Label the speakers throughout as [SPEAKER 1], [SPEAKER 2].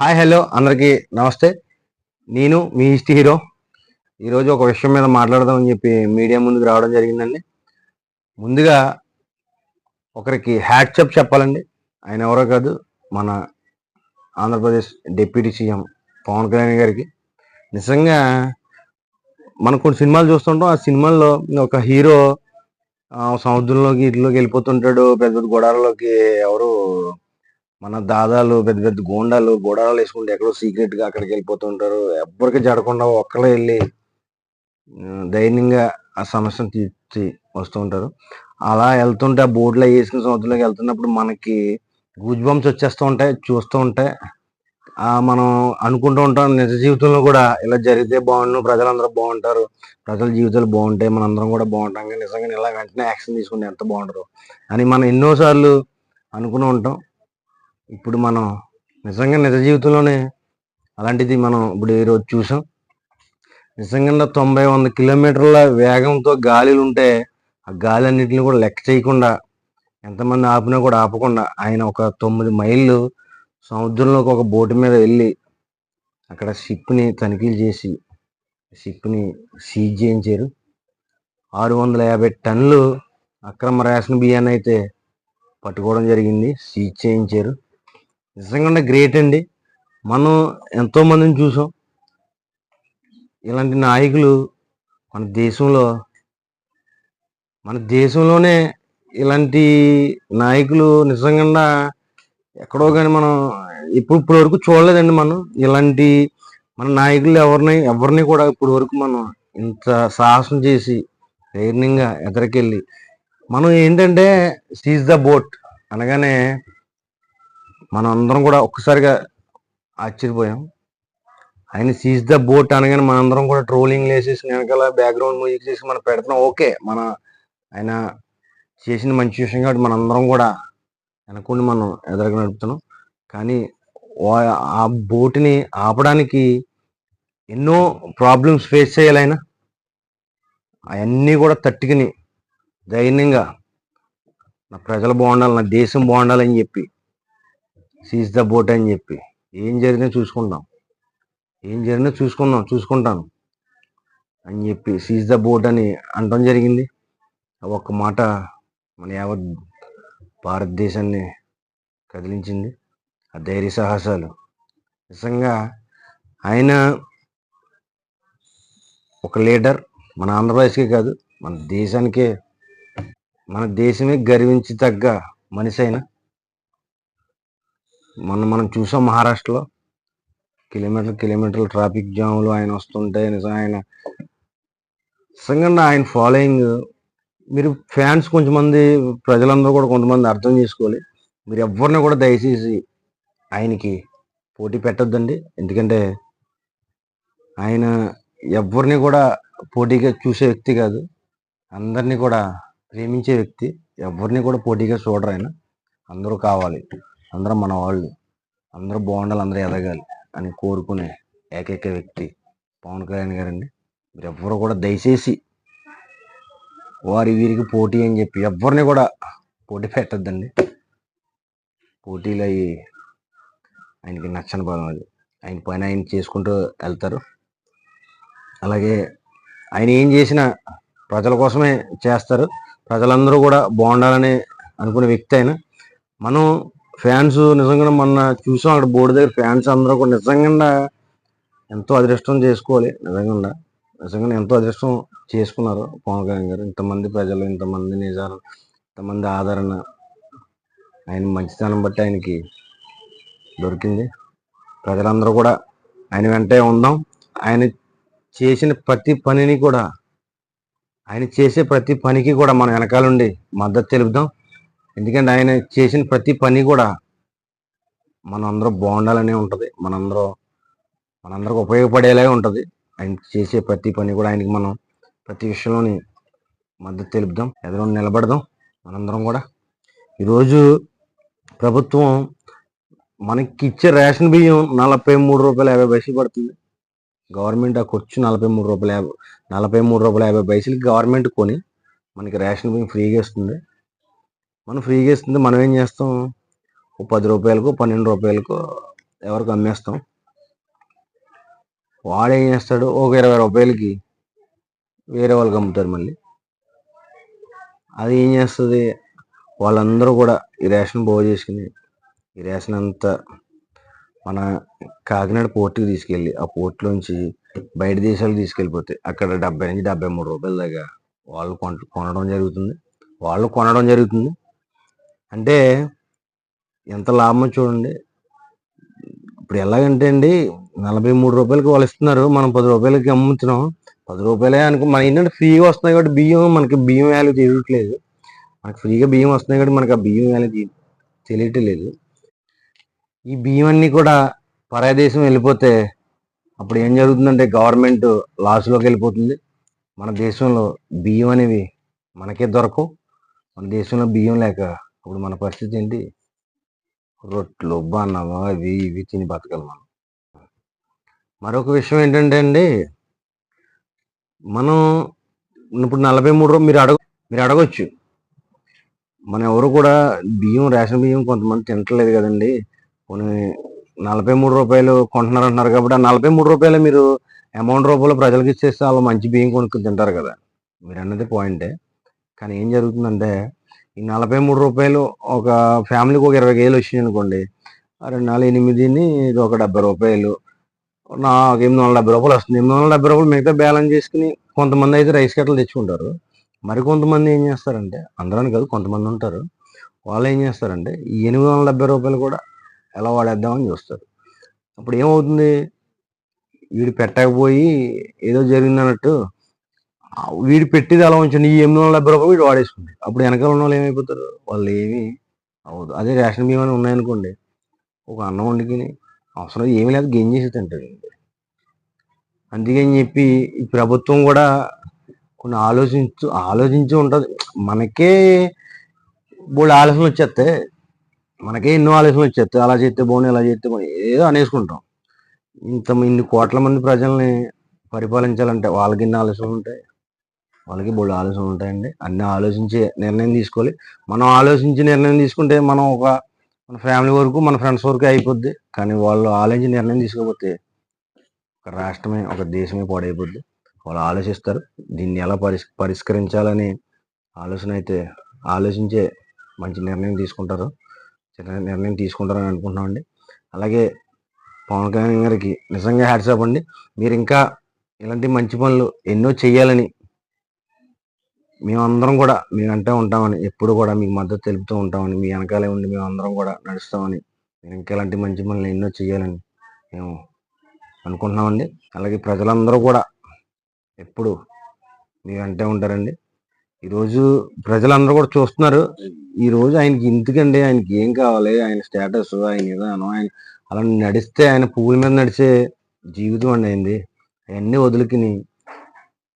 [SPEAKER 1] Hi hello అందరికీ నమస్తే. నేను మీ ఈస్ట్ హీరో. ఈరోజు ఒక విషయం మీద మాట్లాడదామని చెప్పి మీడియా ముందుకు రావడం జరిగిందండి. ముందుగా ఒకరికి హ్యాట్సప్ చెప్పాలండి. ఆయన ఎవరో కాదు, మన ఆంధ్రప్రదేశ్ డిప్యూటీ సీఎం పవన్ కళ్యాణ్ గారికి. నిజంగా మనం కొన్ని సినిమాలు చూస్తుంటాం. ఆ సినిమాల్లో ఒక హీరో సముద్రంలోకి ఇట్లోకి వెళ్ళిపోతుంటాడు, పెద్ద పెద్ద గొడాలలోకి. ఎవరు మన దాదాలు, పెద్ద పెద్ద గూండాలు గోడాలు వేసుకుంటే ఎక్కడో సీక్రెట్ గా అక్కడికి వెళ్ళిపోతుంటారు. ఎవ్వరికి జడకుండా ఒక్కరే వెళ్ళి ధైర్యంగా ఆ సమస్యను తీర్చి వస్తూ ఉంటారు. అలా వెళ్తుంటే ఆ బోట్లో వేసుకుని సముద్రంలోకి వెళ్తున్నప్పుడు మనకి గూజ్ బంప్స్ వచ్చేస్తూ ఉంటాయి చూస్తూ ఉంటే. మనం అనుకుంటూ ఉంటాం నిజ జీవితంలో కూడా ఇలా జరిగితే బాగుండు, ప్రజలందరూ బాగుంటారు, ప్రజల జీవితాలు బాగుంటాయి, మనందరం కూడా బాగుంటాం. కానీ నిజంగా ఇలా వెంటనే యాక్షన్ తీసుకుంటే ఎంత బాగుంటారు అని మనం ఎన్నోసార్లు అనుకుని ఉంటాం. ఇప్పుడు మనం నిజంగా నిజ జీవితంలోనే అలాంటిది మనం ఇప్పుడు ఈరోజు చూసాం. నిజంగా 90-100 కిలోమీటర్ల వేగంతో గాలిలు ఉంటే ఆ గాలి అన్నింటిని కూడా లెక్క చేయకుండా, ఎంతమంది ఆపినా కూడా ఆపకుండా ఆయన ఒక 9 మైళ్ళు సముద్రంలోకి ఒక బోటు మీద వెళ్ళి అక్కడ షిప్ని తనిఖీలు చేసి షిప్ని సీజ్ చేయించారు. 650 టన్నులు అక్రమ రేషన్ బియ్యాన్ని అయితే పట్టుకోవడం జరిగింది, సీజ్ చేయించారు. నిజంగా గ్రేట్ అండి. మనం ఎంతో మందిని చూసాం. ఇలాంటి నాయకులు మన దేశంలోనే ఇలాంటి నాయకులు నిజంగా ఎక్కడో కానీ మనం ఇప్పుడు వరకు చూడలేదండి. మనం ఇలాంటి మన నాయకులు ఎవరిని కూడా ఇప్పుడు వరకు మనం ఇంత సాహసం చేసి ధైర్యంగా ఎదరికెళ్ళి మనం ఏంటంటే సీజ్ ద బోట్ అనగానే మనం అందరం కూడా ఒక్కసారిగా ఆశ్చర్యపోయాం. ఆయన సీజ్ ద బోట్ అనగానే మనందరం కూడా ట్రోలింగ్ వేసేసి వెనకాల బ్యాక్గ్రౌండ్ మ్యూజిక్ చేసి మనం పెడుతున్నాం. ఓకే, ఆయన చేసిన మంచి విషయం కాబట్టి మనందరం కూడా వెనకుండి మనం ఎదురుగా నడుపుతున్నాం. కానీ ఆ బోటుని ఆపడానికి ఎన్నో ప్రాబ్లమ్స్ ఫేస్ చేయాలి ఆయన. అవన్నీ కూడా తట్టుకుని ధైర్యంగా నా ప్రజలు బాగుండాలి, నా దేశం బాగుండాలని చెప్పి సీజ్ ద బోట్ అని చెప్పి ఏం జరిగినా చూసుకుంటాను అని చెప్పి సీజ్ ద బోట్ అని అనడం జరిగింది. ఒక్క మాట మన యావత్ భారతదేశాన్ని కదిలించింది. ఆ ధైర్య సాహసాలు నిజంగా ఆయన ఒక లీడర్. మన ఆంధ్రప్రదేశ్కే కాదు, మన దేశమే గర్వించి తగ్గ మనిషి అయిన. మనం చూసాం మహారాష్ట్రలో కిలోమీటర్ల ట్రాఫిక్ జాములు ఆయన వస్తుంటే నిజంగా ఆయన ఫాలోయింగ్. మీరు ఫ్యాన్స్ కొంతమంది, ప్రజలందరూ కూడా కొంతమంది అర్థం చేసుకోవాలి. మీరు ఎవరిని కూడా దయచేసి ఆయనకి పోటీ పెట్టొద్దండి. ఎందుకంటే ఆయన ఎవరిని కూడా పోటీగా చూసే వ్యక్తి కాదు, అందరినీ కూడా ప్రేమించే వ్యక్తి. ఎవరిని కూడా పోటీగా చూడరు ఆయన. అందరూ కావాలి, అందరూ మన వాళ్ళు, అందరూ బాగుండాలి, అందరూ ఎదగాలి అని కోరుకునే ఏకైక వ్యక్తి పవన్ కళ్యాణ్ గారండి. మీరు ఎవ్వరు కూడా దయచేసి వీరికి పోటీ అని చెప్పి ఎవరిని కూడా పోటీ పెట్టద్దండి. పోటీలు అయ్యి ఆయనకి నచ్చని పదం అది. ఆయన పైన ఆయన చేసుకుంటూ వెళ్తారు. అలాగే ఆయన ఏం చేసినా ప్రజల కోసమే చేస్తారు. ప్రజలందరూ కూడా బాగుండాలని అనుకునే వ్యక్తి ఆయన. మనం ఫ్యాన్స్ నిజంగా మొన్న చూసాం, అక్కడ బోర్డు దగ్గర ఫ్యాన్స్ అందరూ కూడా నిజంగా ఎంతో అదృష్టం చేసుకోవాలి. నిజంగా ఎంతో అదృష్టం చేసుకున్నారు పవన్ కళ్యాణ్ గారు. ఇంతమంది ప్రజలు, ఇంతమంది నిజాలు, ఇంతమంది ఆదరణ ఆయన మంచితనం బట్టి ఆయనకి దొరికింది. ప్రజలందరూ కూడా ఆయన వెంటే ఉందాం. ఆయన చేసే ప్రతి పనికి కూడా మనం వెనకాలండి మద్దతు తెలుపుదాం. ఎందుకంటే ఆయన చేసిన ప్రతి పని కూడా మనందరూ బాగుండాలనే ఉంటుంది, మనందరికి ఉపయోగపడేలాగే ఉంటుంది. ఆయన చేసే ప్రతి పని కూడా ఆయనకి మనం ప్రతి విషయంలోని మద్దతు తెలుపుదాం, ఎదురు నిలబడదాం మనందరం కూడా. ఈరోజు ప్రభుత్వం మనకి ఇచ్చే రేషన్ బియ్యం 43 రూపాయల 50 పైసలు పడుతుంది. గవర్నమెంట్ ఆ ఖర్చు 43 రూపాయల 50 పైసలకి గవర్నమెంట్ కొని మనకి రేషన్ బియ్యం ఫ్రీగా ఇస్తుంది. మనం ఏం చేస్తాం, ఓ 10 రూపాయలకో 12 రూపాయలకో ఎవరికి అమ్మేస్తాం. వాడు ఏం చేస్తాడు, ఒక 20 రూపాయలకి వేరే వాళ్ళకి అమ్ముతారు. మళ్ళీ అది ఏం చేస్తుంది, వాళ్ళందరూ కూడా ఈ రేషన్ బాగు చేసుకుని ఈ రేషన్ అంతా మన కాకినాడ పోర్టుకి తీసుకెళ్ళి ఆ పోర్టులోంచి బయట దేశాలకు తీసుకెళ్ళిపోతే అక్కడ 70 నుంచి 73 రూపాయల దాకా వాళ్ళు కొనడం జరుగుతుంది. అంటే ఎంత లాభమో చూడండి. ఇప్పుడు ఎలాగంటే అండి, 43 రూపాయలకి వాళ్ళు ఇస్తున్నారు, మనం 10 రూపాయలకి అమ్ముతున్నాం. 10 రూపాయలే అనుకో, మన ఏంటంటే ఫ్రీగా వస్తున్నాయి కాబట్టి బియ్యం, మనకి బియ్యం వాల్యూ తెలియట్లేదు. మనకి ఫ్రీగా బియ్యం వస్తున్నాయి కాబట్టి మనకి ఆ బియ్యం వాల్యూ తెలియట్లేదు. ఈ బియ్యం అన్నీ కూడా పరాయి దేశం వెళ్ళిపోతే అప్పుడు ఏం జరుగుతుందంటే గవర్నమెంట్ లాస్లోకి వెళ్ళిపోతుంది. మన దేశంలో బియ్యం అనేవి మనకే దొరకవు. మన దేశంలో బియ్యం లేక అప్పుడు మన పరిస్థితి ఏంటి, రొట్టెలు బన్నమా ఇవి తిని బతకాలి మనం. మరొక విషయం ఏంటంటే అండి, మనం ఇప్పుడు 43 రూపాయలు మీరు అడగొచ్చు, మనం ఎవరు కూడా బియ్యం, రేషన్ బియ్యం కొంతమంది తినట్లేదు కదండి, కొన్ని 43 రూపాయలు కొంటున్నారు అంటున్నారు కాబట్టి ఆ 43 రూపాయలు మీరు అమౌంట్ రూపంలో ప్రజలకు ఇచ్చేస్తే వాళ్ళు మంచి బియ్యం కొనుక్కొని తింటారు కదా. మీరు అన్నది పాయింటే. కానీ ఏం జరుగుతుందంటే, ఈ 43 రూపాయలు ఒక ఫ్యామిలీకి ఒక 20 కేజీలు వచ్చినాయి అనుకోండి, 2 4 8 ఇది ఒక 70 రూపాయలు, నాకు 870 రూపాయలు వస్తుంది. 870 రూపాయలు మిగతా బ్యాలెన్స్ చేసుకుని కొంతమంది అయితే రైస్ కట్టలు తెచ్చుకుంటారు. మరి కొంతమంది ఏం చేస్తారంటే, అందరూ కాదు కొంతమంది ఉంటారు, వాళ్ళు ఏం చేస్తారంటే ఈ 870 రూపాయలు కూడా ఎలా వాడేద్దామని చూస్తారు. అప్పుడు ఏమవుతుంది, వీడు పెట్టకపోయి ఏదో జరిగింది అన్నట్టు వీడు పెట్టేది అలా ఉంచండి, ఈ 870 రూపాయలు వీడు వాడేసుకుంటాడు. అప్పుడు వెనకాల ఉన్న వాళ్ళు ఏమైపోతారు, వాళ్ళు ఏమి అవ్వదు. అదే రేషన్ బియ్యం అని ఉన్నాయనుకోండి, ఒక అన్నం వండుకుని అవసరం ఏమి లేదు గెంజేసి తింటాడు. అందుకని చెప్పి ఈ ప్రభుత్వం కూడా కొన్ని ఆలోచించి ఉంటుంది. మనకే బోళ్ళు ఆలోచనలు వచ్చేస్తాయి, మనకే ఎన్నో ఆలోచనలు వచ్చేస్తాయి. అలా చేస్తే బాగుంది, ఇలా చేస్తే బాగుంది, ఏదో అనేసుకుంటాం. ఇన్ని కోట్ల మంది ప్రజల్ని పరిపాలించాలంటే వాళ్ళకి ఎన్ని ఆలోచనలు ఉంటాయి, వాళ్ళకి బోళ్ళు ఆలోచనలు ఉంటాయండి. అన్నీ ఆలోచించి నిర్ణయం తీసుకోవాలి. మనం ఆలోచించి నిర్ణయం తీసుకుంటే మనం మన ఫ్యామిలీ వరకు, మన ఫ్రెండ్స్ వరకు అయిపోద్ది. కానీ వాళ్ళు ఆలోచించి నిర్ణయం తీసుకోకపోతే ఒక రాష్ట్రమే, ఒక దేశమే పాడైపోద్ది. వాళ్ళు ఆలోచిస్తారు, దీన్ని ఎలా పరిష్కరించాలని ఆలోచన అయితే ఆలోచించే మంచి నిర్ణయం తీసుకుంటారని అనుకుంటున్నామండి. అలాగే పవన్ కళ్యాణ్ గారికి నిజంగా హ్యాట్స్ ఆఫ్ అండి. మీరు ఇంకా ఇలాంటి మంచి పనులు ఎన్నో చెయ్యాలని మేమందరం కూడా మీ వెంటే ఉంటామని, ఎప్పుడు కూడా మీకు మద్దతు తెలుపుతూ ఉంటామని, మీ వెనకాలే ఉండి మేమందరం కూడా నడుస్తామని, మీరు ఇంకా ఇలాంటి మంచి పనులు ఎన్నో చెయ్యాలని మేము అనుకుంటున్నామండి. అలాగే ప్రజలందరూ కూడా ఎప్పుడు మీ వెంటే ఉంటారండి. ఈరోజు ప్రజలందరూ కూడా చూస్తున్నారు, ఈరోజు ఆయనకి ఎందుకండి, ఆయనకి ఏం కావాలి, ఆయన స్టేటస్, ఆయన విధానం, ఆయన అలా నడిస్తే ఆయన పువ్వుల మీద నడిచే జీవితం అండి అయింది. అవన్నీ వదులుకుని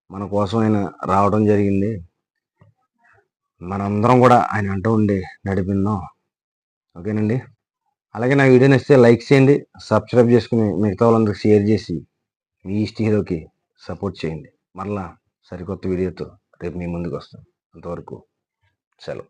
[SPEAKER 1] మన కోసం ఆయన రావడం జరిగింది. మనందరం కూడా ఆయన అంటూ ఉండి నడిపిందాం. ఓకేనండి. అలాగే నా వీడియో నచ్చితే లైక్ చేయండి, సబ్స్క్రైబ్ చేసుకుని మిగతా వాళ్ళందరికీ షేర్ చేసి మీ ఈస్ట్ హీరోకి సపోర్ట్ చేయండి. మరలా సరికొత్త వీడియోతో రేపు మీ ముందుకు వస్తాం. అంతవరకు సెలవు.